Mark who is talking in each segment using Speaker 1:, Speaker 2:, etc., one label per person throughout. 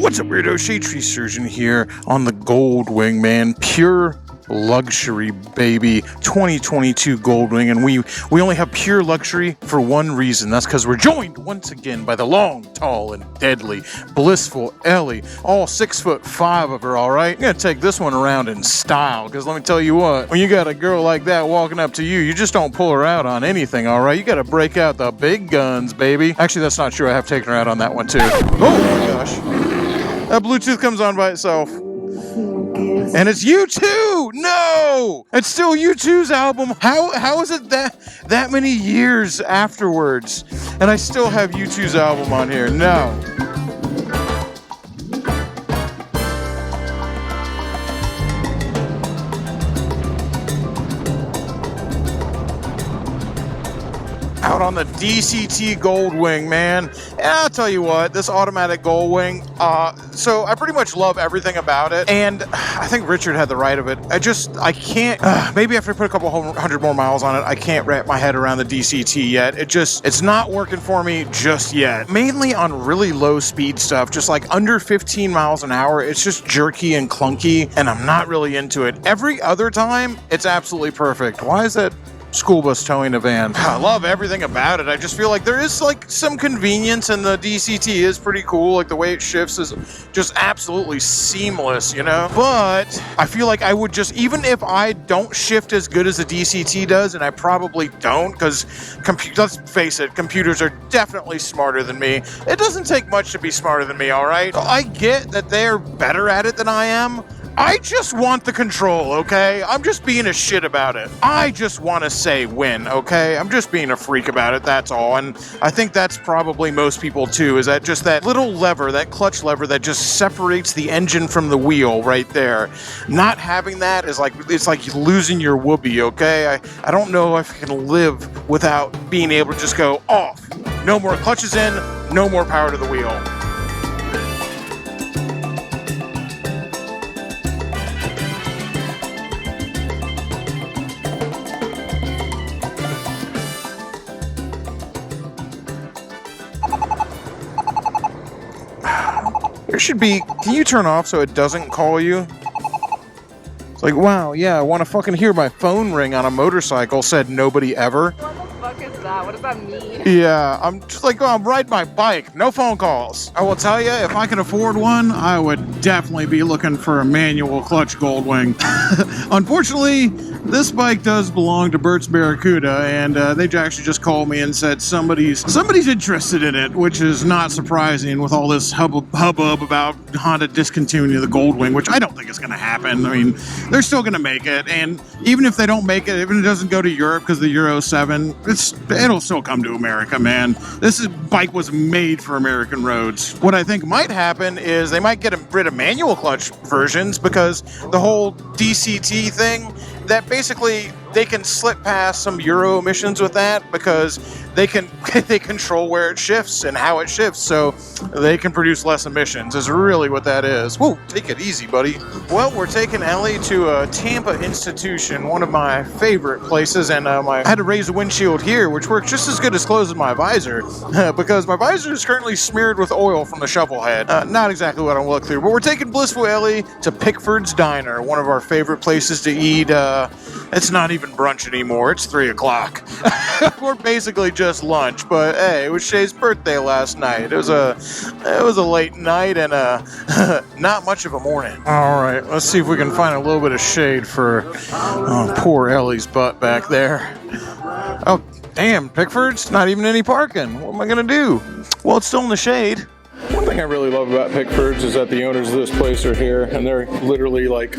Speaker 1: What's up, weirdo? Shadetree Surgeon here on the Goldwing, man. Pure luxury, baby. 2022 Goldwing, and we only have pure luxury for one reason. That's because we're joined once again by the long, tall, and deadly BlissfulEllie. All 6'5" of her, all right? I'm gonna take this one around in style, because let me tell you what, when you got a girl like that walking up to you, you just don't pull her out on anything, all right? You gotta break out the big guns, baby. Actually, that's not true. I have taken her out on that one too. Oh my gosh. That Bluetooth comes on by itself. And it's U2! No! It's still U2's album. How is it that many years afterwards and I still have U2's album on here? No. Out on the DCT Goldwing, man. And I'll tell you what, this automatic Goldwing, so I pretty much love everything about it, and I think Richard had the right of it. I can't, maybe after I put a couple hundred more miles on it, I can't wrap my head around the DCT yet. It's not working for me just yet. Mainly on really low speed stuff, just like under 15 miles an hour, it's just jerky and clunky, and I'm not really into it. Every other time, it's absolutely perfect. Why is that school bus towing a van? I love everything about it. I just feel like there is like some convenience, and the DCT is pretty cool. Like the way it shifts is just absolutely seamless, you know? But I feel like I would just, even if I don't shift as good as the DCT does, and I probably don't, because let's face it, computers are definitely smarter than me. It doesn't take much to be smarter than me, all right? So I get that they're better at it than I am. I just want the control, okay? I'm just being a shit about it. I just want to say win, okay? I'm just being a freak about it, that's all. And I think that's probably most people too, is that just that little lever, that clutch lever that just separates the engine from the wheel right there. Not having that is like, it's like losing your whoopee, okay? I don't know if I can live without being able to just go off. No more clutches in, no more power to the wheel. There should be, can you turn off so it doesn't call you? It's like, wow, yeah, I want to fucking hear my phone ring on a motorcycle, said nobody ever.
Speaker 2: What the fuck is that? What does that mean?
Speaker 1: Yeah, I'm just like, oh, I'm riding my bike, no phone calls. I will tell you, if I could afford one, I would definitely be looking for a manual clutch Goldwing. Unfortunately, this bike does belong to Bert's Barracuda, and they actually just called me and said somebody's interested in it, which is not surprising with all this hubbub about Honda discontinuing the Goldwing, which I don't think is going to happen. I mean, they're still going to make it, and even if they don't make it, even if it doesn't go to Europe because the Euro 7, it'll still come to America, man. This bike was made for American roads. What I think might happen is they might get rid of manual clutch versions, because the whole DCT thing, that basically they can slip past some Euro emissions with that, because they control where it shifts and how it shifts, so they can produce less emissions, is really what that is. Whoa, take it easy, buddy. Well, we're taking Ellie to a Tampa institution, one of my favorite places, and I had to raise the windshield here, which works just as good as closing my visor, because my visor is currently smeared with oil from the Shovelhead. Not exactly what I look through, but we're taking BlissfulEllie to Pickford's Diner, one of our favorite places to eat. It's not even brunch anymore, it's 3 o'clock. We're basically just lunch, but hey, it was Shay's birthday last night. It was a late night and not much of a morning. All right, let's see if we can find a little bit of shade for poor Ellie's butt back there. Oh, damn, Pickford's not even any parking. What am I gonna do? Well, it's still in the shade. One thing I really love about Pickford's is that the owners of this place are here, and they're literally like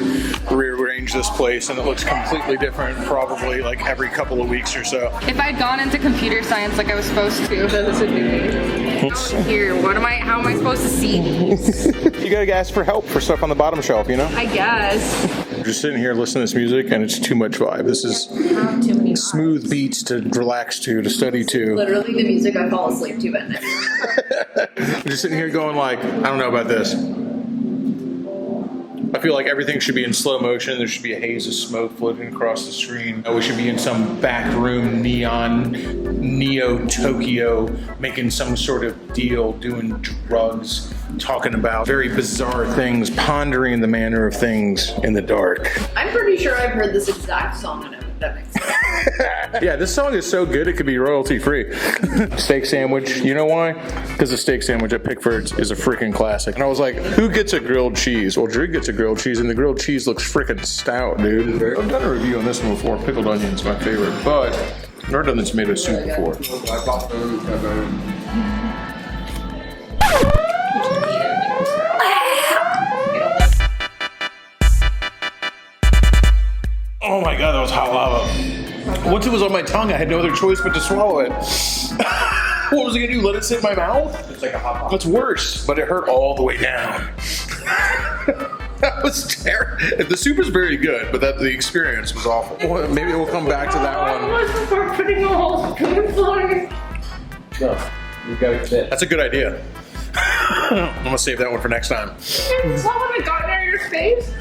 Speaker 1: rearranged this place, and it looks completely different probably like every couple of weeks or so.
Speaker 2: If I'd gone into computer science like I was supposed to, then this would be me. Here, how am I supposed to see these?
Speaker 1: You gotta ask for help for stuff on the bottom shelf, you know?
Speaker 2: I guess.
Speaker 1: I'm just sitting here listening to this music, and it's too much vibe. This is smooth beats to relax to study to.
Speaker 2: Literally the music I fall asleep to at night.
Speaker 1: I'm just sitting here going like, I don't know about this. I feel like everything should be in slow motion. There should be a haze of smoke floating across the screen. We should be in some back room neon, Neo Tokyo, making some sort of deal, doing drugs, talking about very bizarre things, pondering the manner of things in the dark.
Speaker 3: I'm pretty sure I've heard this exact song in epidemics.
Speaker 1: Yeah, this song is so good it could be royalty free. Steak sandwich, you know why? Because the steak sandwich at Pickford's is a freaking classic. And I was like, who gets a grilled cheese? Well, Drew gets a grilled cheese, and the grilled cheese looks freaking stout, dude. I've done a review on this one before. Pickled onion's my favorite, but I've never done the tomato soup before. Oh my god, that was hot lava. Once it was on my tongue, I had no other choice but to swallow it. What was I gonna do? Let it sit in my mouth? It's like a hot pot. That's worse, but it hurt all the way down. That was terrible. The soup is very good, but the experience was awful. Well, maybe we'll come back to that one.
Speaker 3: I was before putting a whole spoonful.
Speaker 4: No, you gotta fit.
Speaker 1: That's a good idea. I'm gonna save that one for next time.
Speaker 3: Someone had gotten out of your face.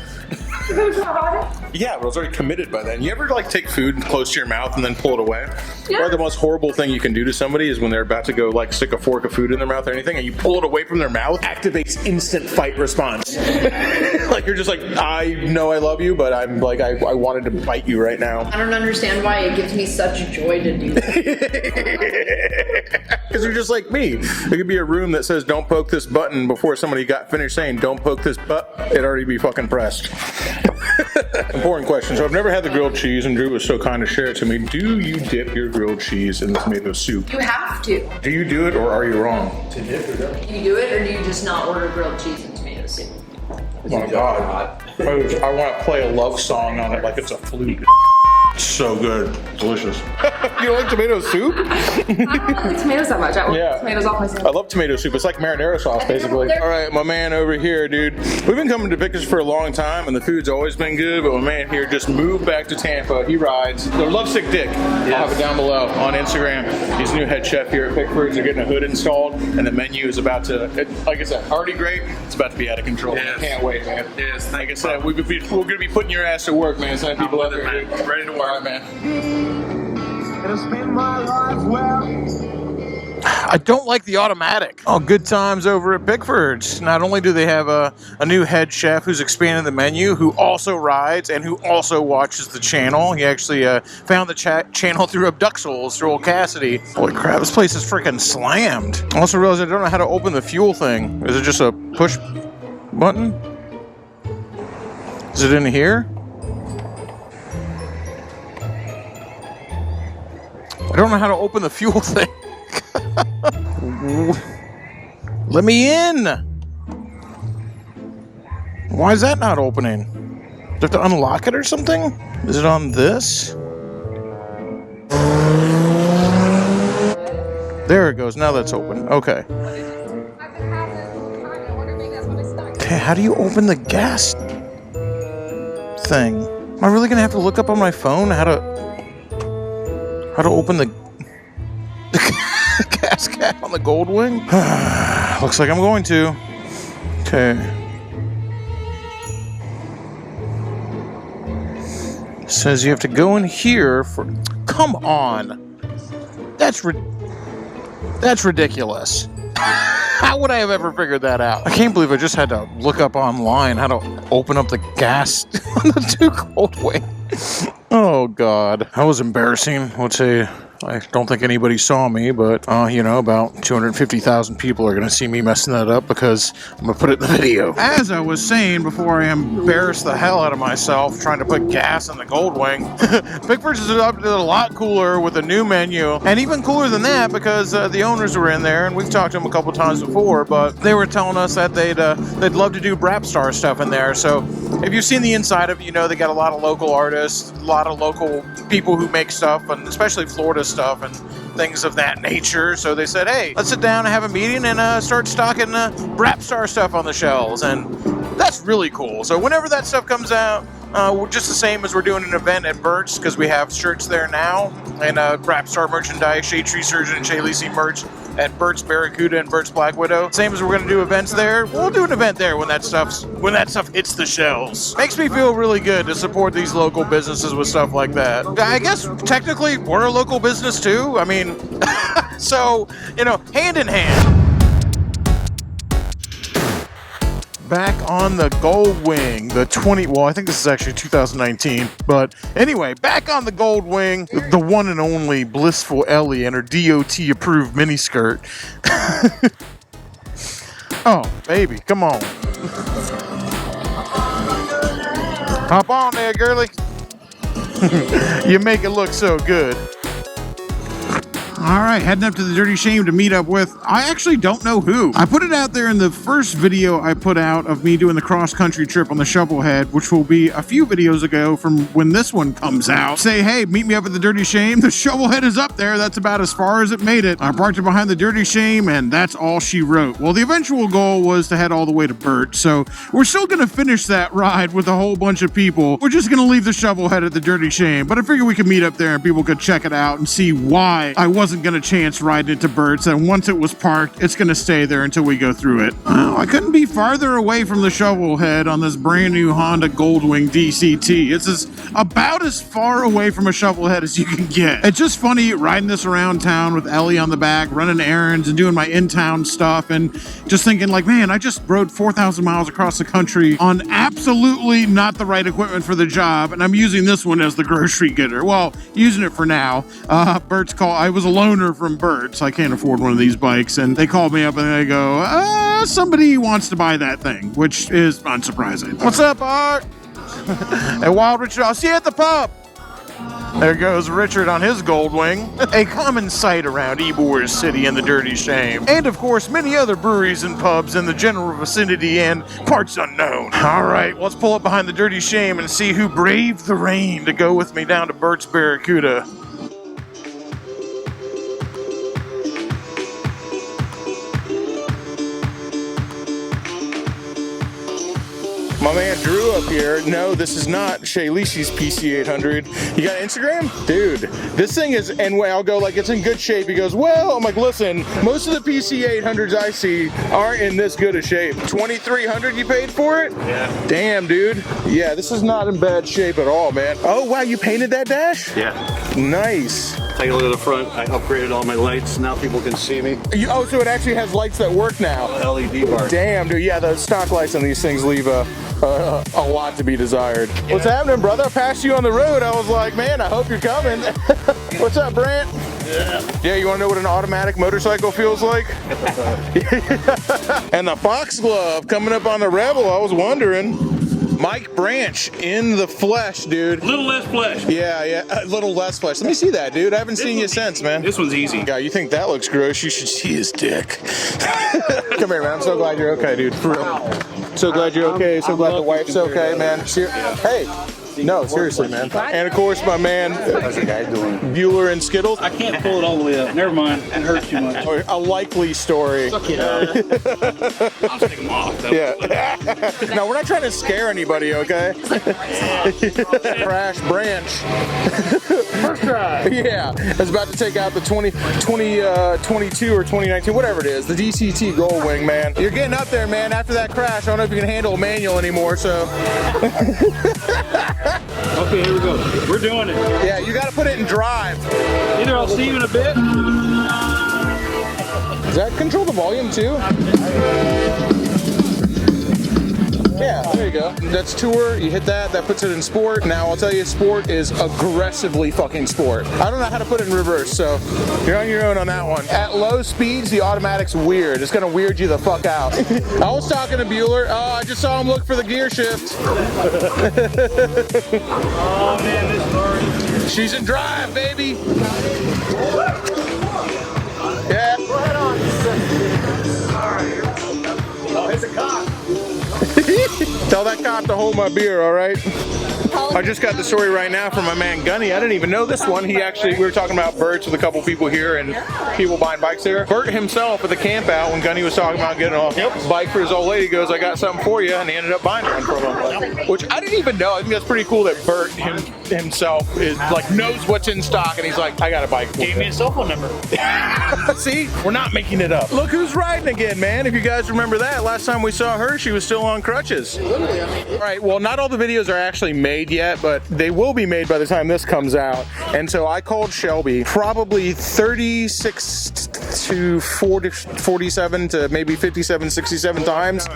Speaker 3: It was hot.
Speaker 1: Yeah, but I was already committed by then. You ever like take food close to your mouth and then pull it away?
Speaker 3: Yeah.
Speaker 1: Or the most horrible thing you can do to somebody is when they're about to go like stick a fork of food in their mouth or anything, and you pull it away from their mouth, activates instant fight response. Like you're just like, I know I love you, but I'm like, I wanted to bite you right now.
Speaker 3: I don't understand why it gives me such joy to do that.
Speaker 1: Because you're just like me. There could be a room that says don't poke this button before somebody got finished saying don't poke this button. It'd already be fucking pressed. Important question. So I've never had the grilled cheese, and Drew was so kind to share it to me. Do you dip your grilled cheese in the tomato soup?
Speaker 3: You have to.
Speaker 1: Do you do it, or are you wrong?
Speaker 3: Do you do it, or do you just not order grilled cheese and tomato soup?
Speaker 1: Oh my god. I want to play a love song on it like it's a flute. So good. Delicious. You don't like tomato soup?
Speaker 2: I don't like tomatoes that much. I order tomatoes off my
Speaker 1: I love tomato soup. It's like marinara sauce, basically. All right, my man over here, dude. We've been coming to Vickers for a long time, and the food's always been good, but my man here just moved back to Tampa. He rides. The Lovesick Dick. I'll have it down below on Instagram. He's the new head chef here at Pickford's. They're getting a hood installed, and the menu is about to, like I said, already great. It's about to be out of control. Yes. I can't wait, man.
Speaker 4: Yes,
Speaker 1: like I said, we're going to be putting your ass to work, man. Send people out there, man. Ready to work. All right, man. I don't like the automatic. Oh, good times over at Pickford's. Not only do they have a new head chef who's expanded the menu, who also rides and who also watches the channel. He actually found the channel through Abduxels, through old Cassidy. Holy crap, this place is freaking slammed. I also realized I don't know how to open the fuel thing. Is it just a push button? Is it in here? I don't know how to open the fuel thing. Let me in. Why is that not opening? Do I have to unlock it or something? Is it on this? There it goes. Now that's open. Okay. Okay, how do you open the gas thing? Am I really gonna have to look up on my phone how to open the gas cap on the Goldwing? Looks like I'm going to. Okay. Says you have to go in here for... Come on. That's ridiculous. How would I have ever figured that out? I can't believe I just had to look up online how to open up the gas on the two Goldwing. Oh, God. That was embarrassing. Let's say I don't think anybody saw me, but, you know, about 250,000 people are going to see me messing that up because I'm going to put it in the video. As I was saying before I embarrassed the hell out of myself trying to put gas in the Goldwing, Pickford's is a lot cooler with a new menu, and even cooler than that because the owners were in there, and we've talked to them a couple times before, but they were telling us that they'd love to do Brap Star stuff in there. So if you've seen the inside of it, you know they got a lot of local artists, a lot of local people who make stuff, and especially Florida stuff and things of that nature. So they said, hey, let's sit down and have a meeting and start stocking Brap Star stuff on the shelves, and that's really cool. So whenever that stuff comes out, just the same as we're doing an event at Berts, because we have shirts there now, and Brap Star merchandise, Shadetree Surgeon and Shay Lisi merch, at Bert's Barracuda and Bert's Black Widow. Same as we're gonna do events there. We'll do an event there when that stuff hits the shelves. Makes me feel really good to support these local businesses with stuff like that. I guess technically we're a local business too. I mean, so, you know, hand in hand. Back on the Gold Wing, I think this is actually 2019, but anyway, back on the Gold Wing, the one and only BlissfulEllie and her DOT approved miniskirt. Oh, baby, come on. Hop on there, girlie. You make it look so good. All right, heading up to the Dirty Shame to meet up with, I actually don't know who. I put it out there in the first video I put out of me doing the cross-country trip on the Shovelhead, which will be a few videos ago from when this one comes out. Say, hey, meet me up at the Dirty Shame. The Shovelhead is up there. That's about as far as it made it. I parked it behind the Dirty Shame, and that's all she wrote. Well, the eventual goal was to head all the way to Bert, so we're still going to finish that ride with a whole bunch of people. We're just going to leave the Shovelhead at the Dirty Shame, but I figured we could meet up there and people could check it out and see why I wasn't going to chance riding it to Bert's, and once it was parked, it's going to stay there until we go through it. Well, I couldn't be farther away from the Shovelhead on this brand new Honda Goldwing DCT. It's about as far away from a Shovelhead as you can get. It's just funny riding this around town with Ellie on the back, running errands and doing my in-town stuff, and just thinking like, man, I just rode 4,000 miles across the country on absolutely not the right equipment for the job, and I'm using this one as the grocery getter. Well, using it for now. Bert's call. I was a loaner from Berts. I can't afford one of these bikes, and they called me up and they go, somebody wants to buy that thing, which is unsurprising. What's up, Art? Hey, Wild Richard, I'll see you at the pub. There goes Richard on his Goldwing. A common sight around Ybor City and the Dirty Shame. And of course, many other breweries and pubs in the general vicinity and parts unknown. All right, let's pull up behind the Dirty Shame and see who braved the rain to go with me down to Bert's Barracuda. My man Drew up here. No, this is not Shaylee's PC800. You got Instagram? Dude, this thing is, and I'll go like, it's in good shape. He goes, well, I'm like, listen, most of the PC800s I see aren't in this good a shape. $2,300 you paid for it?
Speaker 5: Yeah.
Speaker 1: Damn, dude. Yeah, this is not in bad shape at all, man. Oh, wow, you painted that dash?
Speaker 5: Yeah.
Speaker 1: Nice.
Speaker 5: Take a look at the front. I upgraded all my lights. Now people can see me.
Speaker 1: Oh, so it actually has lights that work now.
Speaker 5: LED bar.
Speaker 1: Damn, dude. Yeah, the stock lights on these things leave a lot to be desired. Yeah. What's happening, brother? I passed you on the road. I was like, man, I hope you're coming. What's up, Brent? Yeah, you want to know what an automatic motorcycle feels like? And the foxglove coming up on the Rebel, I was wondering. Mike Branch in the flesh, dude.
Speaker 5: A little less flesh.
Speaker 1: Yeah, a little less flesh. Let me see that, dude. I haven't seen you since, man.
Speaker 5: This one's easy.
Speaker 1: God, you think that looks gross? You should see his dick. Come here, man. I'm so glad you're okay, dude. For real. So glad you're okay. So glad the wife's okay, man. Hey. No, seriously, man. And of course, my man,
Speaker 5: how's the guy doing?
Speaker 1: Bueller and Skittles.
Speaker 5: I can't pull it all the way up. Never mind. It hurts too much.
Speaker 1: A likely story.
Speaker 5: I'll take them off.
Speaker 1: Yeah. No, we're not trying to scare anybody, okay? Crash Branch.
Speaker 5: First try.
Speaker 1: Yeah. It's about to take out the 2022 or 2019, whatever it is, the DCT Goldwing, man. You're getting up there, man. After that crash, I don't know if you can handle a manual anymore, so.
Speaker 5: Okay, here we go. We're doing it.
Speaker 1: Yeah, you got to put it in drive.
Speaker 5: Either I'll see you in a bit.
Speaker 1: Does that control the volume too? Yeah, there you go. That's tour. You hit that. That puts it in sport. Now, I'll tell you, sport is aggressively fucking sport. I don't know how to put it in reverse, so you're on your own on that one. At low speeds, the automatic's weird. It's going to weird you the fuck out. I was talking to Bueller. Oh, I just saw him look for the gear shift.
Speaker 5: Oh, man, this car.
Speaker 1: She's in drive, baby. Yeah.
Speaker 5: Right on. All right. Oh, it's a cop.
Speaker 1: Tell that cop to hold my beer, all right? I just got the story right now from my man Gunny. I didn't even know this one. We were talking about Berts with a couple people here and people buying bikes there. Bert himself at the camp out when Gunny was talking about getting a bike for his old lady goes, I got something for you, and he ended up buying one from him. Which I didn't even know. I think that's pretty cool that Bert himself is like knows what's in stock, and he's like, I got a bike.
Speaker 6: Gave me a cell phone number.
Speaker 1: See, we're not making it up. Look who's riding again, man. If you guys remember that, last time we saw her, she was still on crutches. All right, well, not all the videos are actually made yet, but they will be made by the time this comes out. And so I called Shelby probably 36 to 47 to maybe 57, 67 times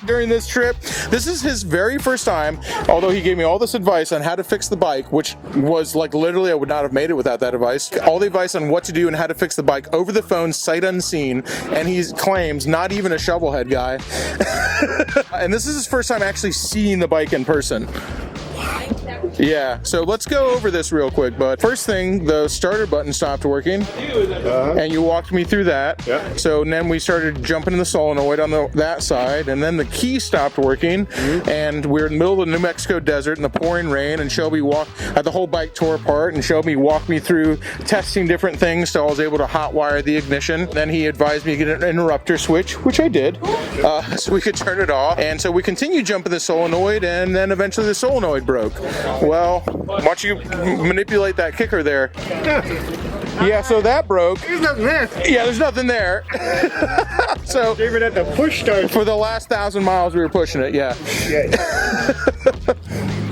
Speaker 1: during this trip. This is his very first time, although he gave me all this advice on how to fix the bike, which was like literally I would not have made it without that advice. All the advice on what to do and how to fix the bike over the phone, sight unseen, and he claims not even a Shovelhead guy. And this is his first time actually seeing the bike in person. Yeah, so let's go over this real quick, bud. First thing, the starter button stopped working, and you walked me through that.
Speaker 5: Yeah.
Speaker 1: So then we started jumping in the solenoid on that side, and then the key stopped working, and we were in the middle of the New Mexico desert in the pouring rain, and Shelby had the whole bike tore apart, and Shelby walked me through testing different things, so I was able to hotwire the ignition. Then he advised me to get an interrupter switch, which I did, so we could turn it off. And so we continued jumping the solenoid, and then eventually the solenoid broke. Well, why don't you manipulate that kicker there? Yeah, so that broke.
Speaker 5: There's nothing there.
Speaker 1: Yeah, there's nothing there. So
Speaker 5: Gave it at the push start.
Speaker 1: for the last 1,000 miles, we were pushing it. Yeah.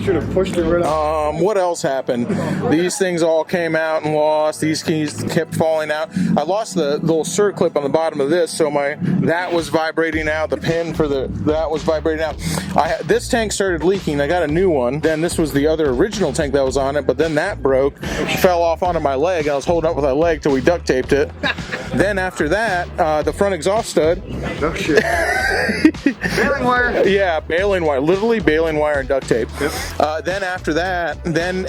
Speaker 5: Should have pushed it right off.
Speaker 1: What else happened? These things all came out and lost. These keys kept falling out. I lost the little cert clip on the bottom of this, so that was vibrating out. The pin for that was vibrating out. This tank started leaking. I got a new one. Then this was the other original tank that was on it, but then that broke, fell off onto my leg. I was holding up with my leg till we duct taped it. Then after that, the front exhaust stud.
Speaker 5: No shit. Baling wire.
Speaker 1: Yeah, baling wire, literally baling wire and duct tape.
Speaker 5: Yep.
Speaker 1: Then after that, then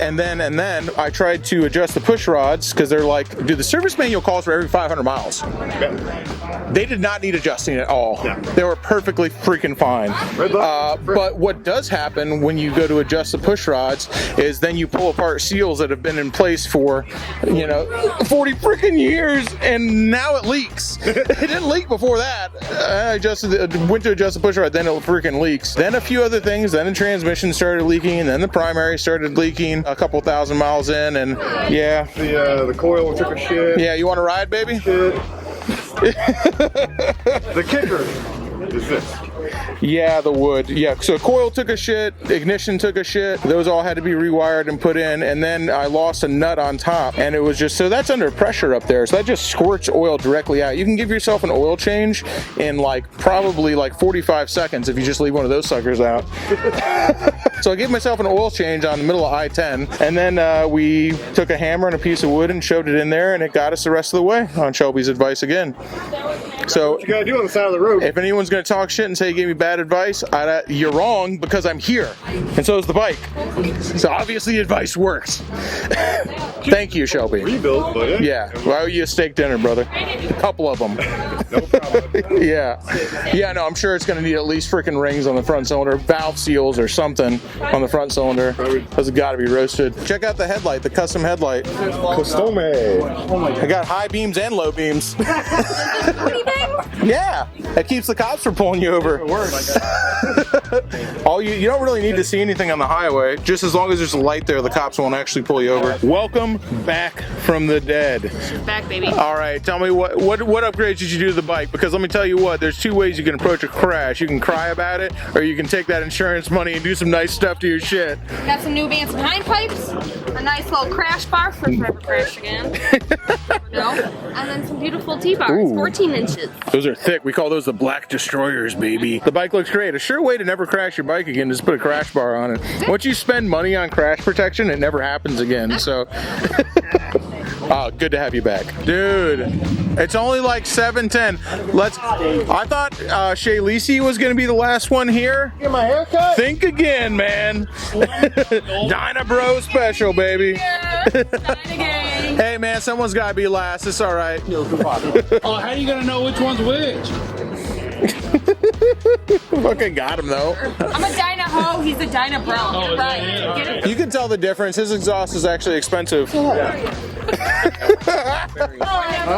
Speaker 1: I tried to adjust the push rods because they're like, dude, the service manual calls for every 500 miles. They did not need adjusting at all.
Speaker 5: Yeah.
Speaker 1: They were perfectly freaking fine. But what does happen when you go to adjust the push rods is then you pull apart seals that have been in place for, 40 freaking years, and now it leaks. It didn't leak before that. I went to adjust the push rod, then it freaking leaks. Then a few other things, then the transmission started leaking, and then the primary started leaking a couple 1,000 miles in, and yeah.
Speaker 5: The coil took a shit.
Speaker 1: Yeah, you want to ride, baby?
Speaker 5: Shit. The kicker is this.
Speaker 1: Yeah, the wood. Yeah, so coil took a shit, ignition took a shit. Those all had to be rewired and put in, and then I lost a nut on top, and it was just, so that's under pressure up there, so that just squirts oil directly out. You can give yourself an oil change in probably 45 seconds if you just leave one of those suckers out. So I gave myself an oil change on the middle of I-10, and then we took a hammer and a piece of wood and shoved it in there, and it got us the rest of the way on Shelby's advice again. So
Speaker 5: What you gotta do on the side of the road.
Speaker 1: if anyone's going to talk shit and say you gave me bad advice, you're wrong, because I'm here, and so is the bike. So obviously the advice works. Thank you, Shelby.
Speaker 5: Rebuild, but
Speaker 1: Yeah, well, I owe you a steak dinner, brother. A couple of them.
Speaker 5: no problem.
Speaker 1: Yeah, no, I'm sure it's going to need at least freaking rings on the front cylinder, valve seals or something on the front cylinder, because it's got to be roasted. Check out the headlight, the custom headlight.
Speaker 5: Custom.
Speaker 1: I got high beams and low beams. Yeah, that keeps the cops from pulling you over.
Speaker 5: It works.
Speaker 1: You don't really need to see anything on the highway. Just as long as there's a light there, the cops won't actually pull you over. Welcome back from the dead.
Speaker 2: Back, baby.
Speaker 1: All right, tell me what upgrades did you do to the bike? Because let me tell you what, there's two ways you can approach a crash. You can cry about it, or you can take that insurance money and do some nice stuff to your shit.
Speaker 2: Got some new bands and hind pipes, a nice little crash bar for forever crash again. And then some beautiful T-bars,
Speaker 1: Ooh.
Speaker 2: 14 inches.
Speaker 1: Those are thick. We call those the Black Destroyers, baby. The bike looks great. A sure way to never crash your bike again is put a crash bar on it. Once you spend money on crash protection, it never happens again. So, oh, good to have you back, dude. It's only like 7:10. I thought Shay Lisi was gonna be the last one here.
Speaker 5: Get my haircut.
Speaker 1: Think again, man. Dyna Bro special, baby. Hey, man, someone's gotta be last. It's all right.
Speaker 6: Oh, how you gonna know which one's which?
Speaker 1: Fucking got him though.
Speaker 2: I'm a Dyna Ho, he's a Dyna Brown.
Speaker 6: Oh, is
Speaker 2: Right.
Speaker 6: that it?
Speaker 2: Get it?
Speaker 1: You can tell the difference. His exhaust is actually expensive.
Speaker 5: I'm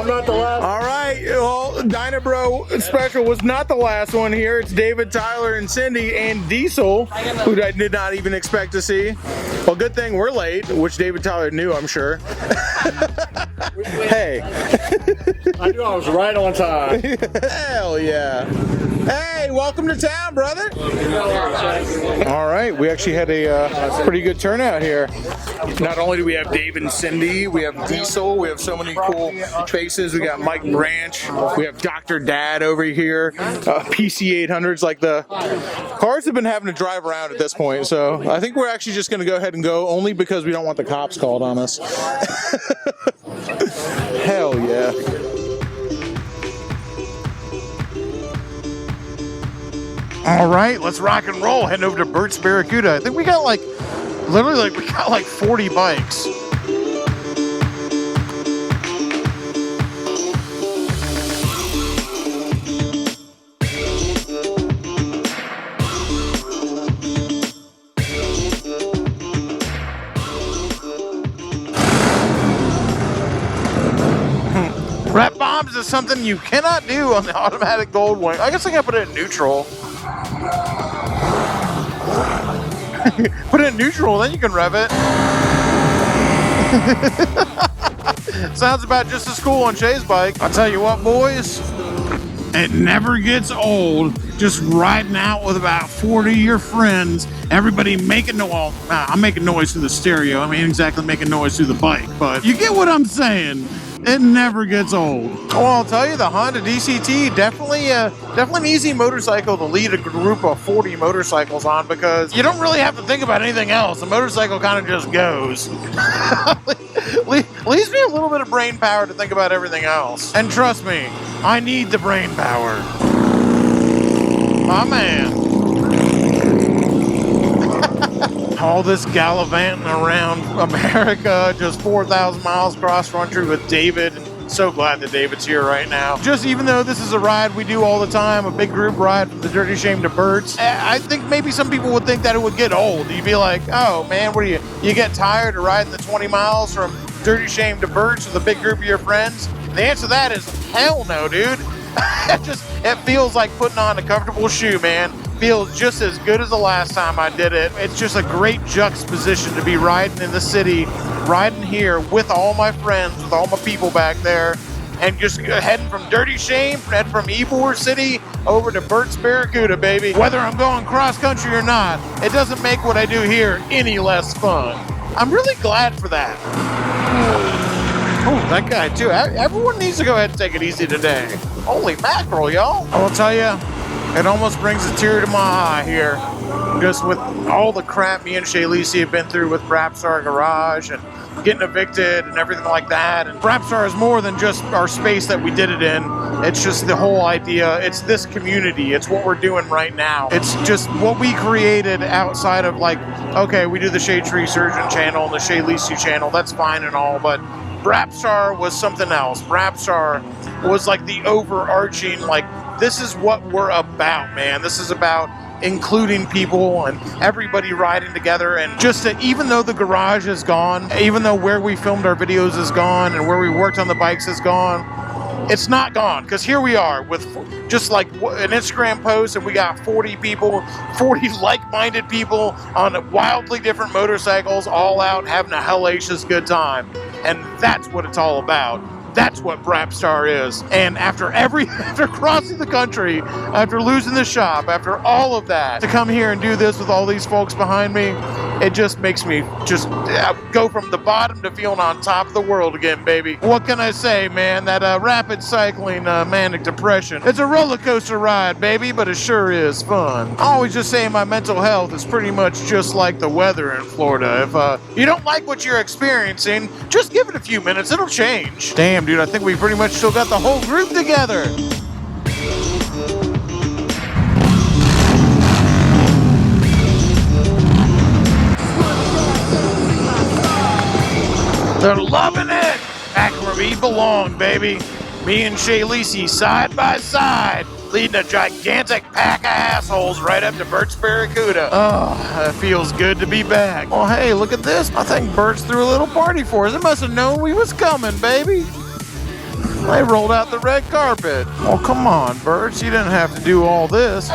Speaker 5: not the last.
Speaker 1: All right, well, Dynabro special was not the last one here. It's David, Tyler, and Cindy, and Diesel, who I did not even expect to see. Well, good thing we're late, which David Tyler knew, I'm sure. Hey.
Speaker 6: I knew I was right on time.
Speaker 1: Hell yeah. Hey, welcome to town, brother. All right, we actually had a pretty good turnout here. Not only do we have Dave and Cindy, we have Diesel, we have so many cool faces. We got Mike Branch, we have Dr. Dad over here, PC 800s. Like, the cars have been having to drive around at this point, so I think we're actually just going to go ahead and go, only because we don't want the cops called on us. Hell yeah. All right, let's rock and roll. Heading over to Bert's Barracuda. I think we got like, literally we got like 40 bikes. Rep bombs is something you cannot do on the automatic Goldwing. I guess I gotta put it in neutral. Put it in neutral, then you can rev it. Sounds about just as cool on Shay's bike. I'll tell you what, boys, it never gets old just riding out with about 40 of your friends, everybody making noise. I'm making noise through the stereo. I mean, exactly making noise through the bike, but you get what I'm saying. It never gets old. Well, I'll tell you, the Honda DCT, definitely an easy motorcycle to lead a group of 40 motorcycles on, because you don't really have to think about anything else. The motorcycle kind of just goes. Leaves me a little bit of brain power to think about everything else. And trust me, I need the brain power. My man. All this gallivanting around America, just 4,000 miles cross country with David. So glad that David's here right now. Just even though this is a ride we do all the time, a big group ride from the Dirty Shame to Berts, I think maybe some people would think that it would get old. You'd be like, oh man, what do you get tired of riding the 20 miles from Dirty Shame to Berts with a big group of your friends? The answer to that is hell no, dude. It feels like putting on a comfortable shoe, man. Feels just as good as the last time I did it. It's just a great juxtaposition to be riding in the city, riding here with all my friends, with all my people back there, and just heading from Dirty Shame, heading from Ybor City over to Bert's Barracuda, baby. Whether I'm going cross country or not, it doesn't make what I do here any less fun. I'm really glad for that. Oh, that guy too. Everyone needs to go ahead and take it easy today. Holy mackerel, y'all. I will tell you, it almost brings a tear to my eye here. Just with all the crap me and Shaylisi have been through with Brapstar Garage and getting evicted and everything like that. And Brapstar is more than just our space that we did it in. It's just the whole idea. It's this community. It's what we're doing right now. It's just what we created outside of, like, okay, we do the Shadetree Surgeon channel and the Shaylisi channel. That's fine and all, but Brapstar was something else. Brapstar was like the overarching, like, this is what we're about, man. This is about including people and everybody riding together. And just that, even though the garage is gone, even though where we filmed our videos is gone and where we worked on the bikes is gone, it's not gone, because here we are with just like an Instagram post, and we got 40 people, 40 like-minded people on wildly different motorcycles, all out having a hellacious good time. And that's what it's all about. That's what Brapstar is. And after crossing the country, after losing the shop, after all of that, to come here and do this with all these folks behind me, it just makes me just go from the bottom to feeling on top of the world again, baby. What can I say, man? That rapid cycling manic depression, it's a roller coaster ride, baby, but it sure is fun. I always just say my mental health is pretty much just like the weather in Florida. If you don't like what you're experiencing, just give it a few minutes, it'll change. Damn, dude, I think we pretty much still got the whole group together. They're loving it! Back where we belong, baby. Me and Shaylisi side by side, leading a gigantic pack of assholes right up to Bert's Barracuda. Oh, it feels good to be back. Well, hey, look at this. I think Bert's threw a little party for us. It must have known we was coming, baby. They rolled out the red carpet. Oh, come on, Berts. You didn't have to do all this.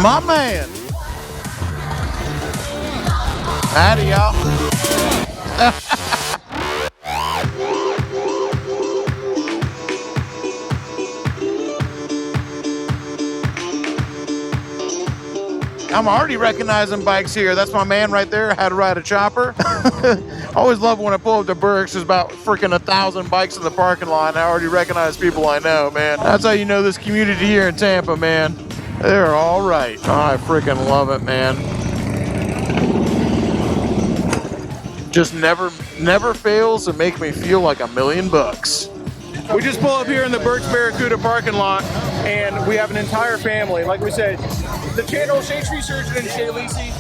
Speaker 1: My man. Howdy, y'all. I'm already recognizing bikes here. That's my man right there, how to ride a chopper. I always love when I pull up to Berks. There's about freaking 1,000 bikes in the parking lot. I already recognize people I know, man. That's how you know this community here in Tampa, man. They're all right. Oh, I freaking love it, man. Just never fails to make me feel like $1,000,000.
Speaker 7: We just pull up here in the Berts Barracuda parking lot, and we have an entire family. Like we said, the channel, Shadetree Surgeon and Shaylisi,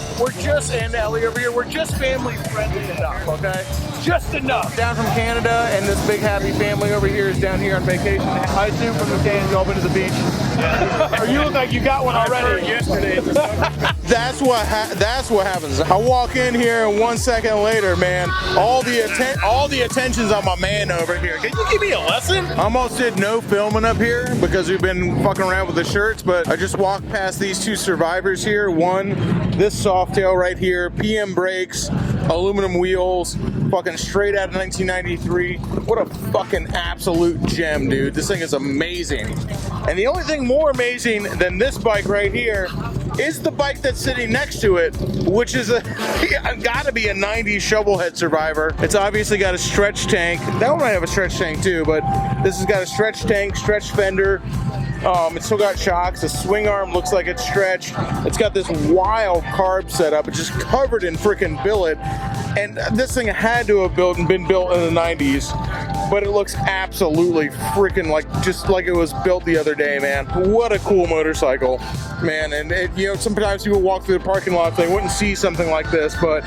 Speaker 7: and Ellie over here, we're just family friendly enough, okay? Just enough. Down from Canada, and this big happy family over here is down here on vacation. Hi, Sue, from the States, open to the beach. Or you look like you got one already. Yesterday.
Speaker 8: That's what happens. I walk in here, and 1 second later, man, all the attention's on my man over here. Can you give me a lesson? I almost did no filming up here because we've been fucking around with the shirts, but I just walked past these two survivors here. One, this Softail right here, PM brakes, aluminum wheels, fucking straight out of 1993. What a fucking absolute gem, dude. This thing is amazing. And the only thing more amazing than this bike right here is the bike that's sitting next to it, which is gotta be a 90s Shovelhead Survivor. It's obviously got a stretch tank. That one might have a stretch tank too, but this has got a stretch tank, stretch fender. It's still got shocks. The swing arm looks like it's stretched. It's got this wild carb setup. It's just covered in freaking billet. And this thing had to have been built in the 90s, but it looks absolutely freaking just like it was built the other day, man. What a cool motorcycle, man. And sometimes people walk through the parking lot, they wouldn't see something like this, but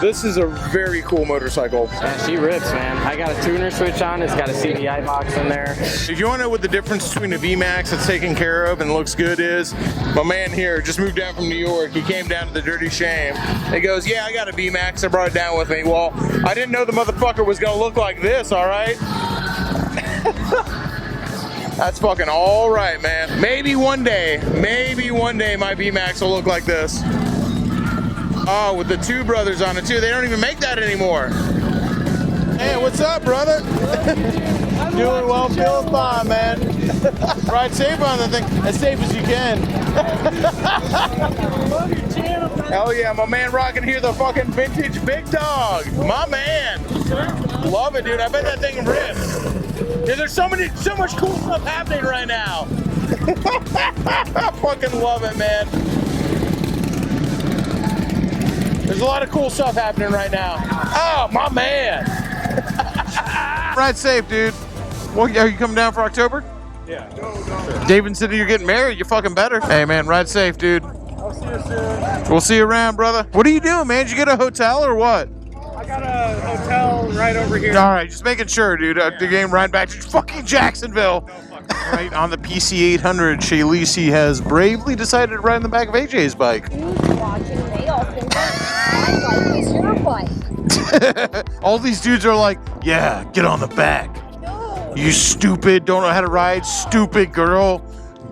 Speaker 8: this is a very cool motorcycle.
Speaker 9: Yeah, she rips, man. I got a tuner switch on. It's got a CDI box in there.
Speaker 8: If you want to know what the difference between a VMAX that's taken care of and looks good is, my man here just moved down from New York. He came down to the Dirty Shame. He goes, yeah, I got a VMAX. I brought it down with me. Well, I didn't know the motherfucker was going to look like this, all right? That's fucking all right, man. Maybe one day my VMAX will look like this. Oh, with the two brothers on it too. They don't even make that anymore. Hey, what's up, brother? Doing well, feeling fine, man. Ride safe on the thing, as safe as you can. Hell yeah, my man rocking here the fucking vintage big dog. My man. Love it, dude. I bet that thing rips. Dude, there's so much cool stuff happening right now. I fucking love it, man. There's a lot of cool stuff happening right now. Oh, my man.
Speaker 1: Ride safe, dude. Well, are you coming down for October?
Speaker 7: Yeah.
Speaker 1: David said you're getting married. You fucking better. Hey, man, ride safe, dude.
Speaker 7: I'll see you soon.
Speaker 1: We'll see you around, brother. What are you doing, man? Did you get a hotel or what?
Speaker 7: I got a hotel right over here.
Speaker 1: All right, just making sure, dude. The game right back to fucking Jacksonville. Right on the PC 800, Shaylisi has bravely decided to ride in the back of AJ's bike.
Speaker 10: Who's watching? They all think my bike is your bike.
Speaker 1: All these dudes are like, yeah, get on the back.
Speaker 10: No.
Speaker 1: You stupid, don't know how to ride, stupid girl.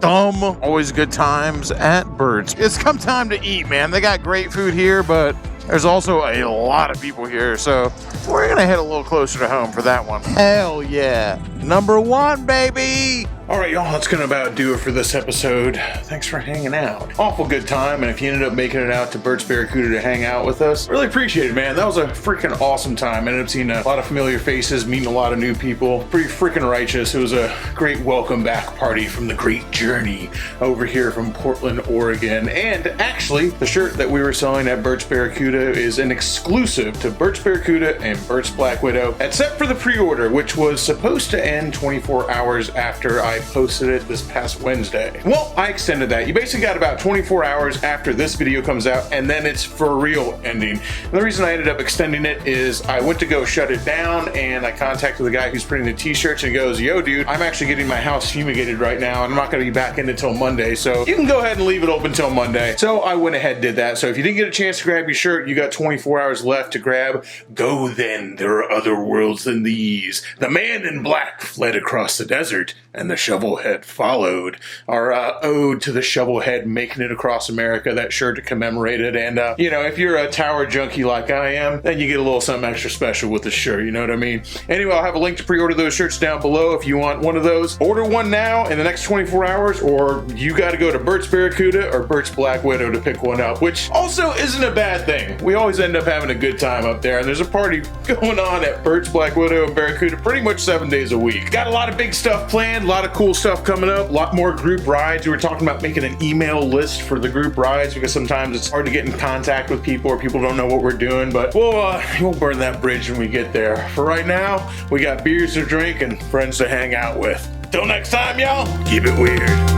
Speaker 1: Dumb. Always good times at Berts. It's come time to eat, man. They got great food here, but there's also a lot of people here, so we're gonna head a little closer to home for that one. Hell yeah. Number one, baby.
Speaker 8: All right, y'all, that's gonna about do it for this episode. Thanks for hanging out. Awful good time, and if you ended up making it out to Berts Barracuda to hang out with us, really appreciate it, man. That was a freaking awesome time. I ended up seeing a lot of familiar faces, meeting a lot of new people. Pretty freaking righteous. It was a great welcome back party from the great journey over here from Portland, Oregon. And actually, the shirt that we were selling at Berts Barracuda is an exclusive to Berts Barracuda and Berts Black Widow, except for the pre-order, which was supposed to end 24 hours after I posted it this past Wednesday. Well, I extended that. You basically got about 24 hours after this video comes out, and then it's for real ending. And the reason I ended up extending it is I went to go shut it down, and I contacted the guy who's printing the t-shirts, and he goes, yo dude, I'm actually getting my house fumigated right now, and I'm not gonna be back in until Monday, so you can go ahead and leave it open until Monday. So I went ahead and did that. So if you didn't get a chance to grab your shirt, you got 24 hours left to grab. Go then, there are other worlds than these. The man in black fled across the desert, and the Shovelhead followed. Our ode to the Shovelhead making it across America, that shirt to commemorate it. And you know, if you're a tower junkie like I am, then you get a little something extra special with the shirt, you know what I mean? Anyway, I'll have a link to pre-order those shirts down below if you want one of those. Order one now in the next 24 hours, or you gotta go to Bert's Barracuda or Bert's Black Widow to pick one up, which also isn't a bad thing. We always end up having a good time up there, and there's a party going on at Bert's Black Widow and Barracuda pretty much 7 days a week. Got a lot of big stuff planned, a lot of cool stuff coming up, a lot more group rides. We were talking about making an email list for the group rides because sometimes it's hard to get in contact with people or people don't know what we're doing, but we'll burn that bridge when we get there. For right now, we got beers to drink and friends to hang out with. Till next time, y'all, keep it weird.